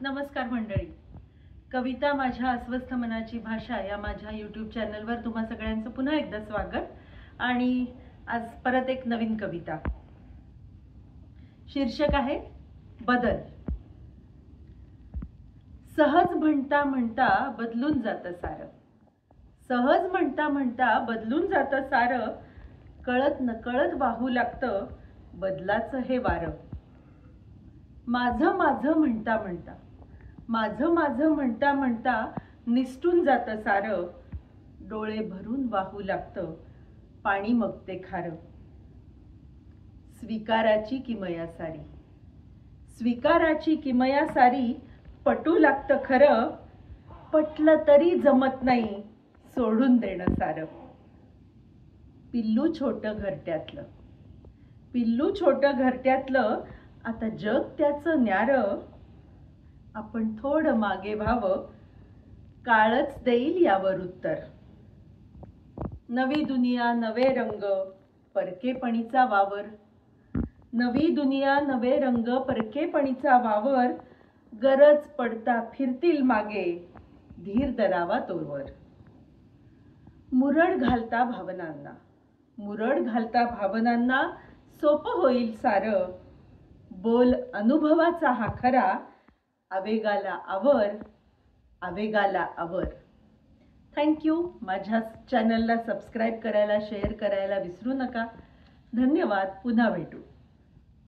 नमस्कार मंडळी. कविता माझ्या अस्वस्थ मनाची भाषा या माझ्या यूट्यूब चॅनलवर तुम्हा सगळ्यांचं पुन्हा एकदा स्वागत. आणि आज परत एक नवीन कविता. शीर्षक आहे बदल. सहज म्हणता म्हणता बदलून जातं सारं. सहज म्हणता म्हणता बदलून जातं सारं. कळत नकळत वाहू लागतं बदलाचं हे वारं. माझं माझं म्हणता म्हणता, माझं माझं म्हणता म्हणता निसटून जातं सारं. डोळे भरून वाहू लागतं पाणी मग ते खारं. स्वीकाराची किमया सारी, स्वीकाराची किमया सारी. पटू लागतं खरं, पटलं तरी जमत नाही सोडून देणं सारं. पिल्लू छोटं घरट्यातलं, पिल्लू छोटं घरट्यातलं. आता जग त्याचं न्यारं. आपण थोडं मागे व्हावं, काळच देईल यावर उत्तर. नवी दुनिया नवे रंग परकेपणीचा वावर. नवी दुनिया नवे रंग परकेपणीचा वावर. गरज पडता फिरतील मागे, धीर धरावा तोवर. मुरड घालता भावनांना, मुरड घालता भावनांना सोपं होईल सारं. बोल अनुभवाचा हा खरा, आवेगाला आवर, आवेगाला आवर. थँक्यू. माझ्या चॅनलला सबस्क्राईब करायला, शेअर करायला विसरू नका. धन्यवाद. पुन्हा भेटू.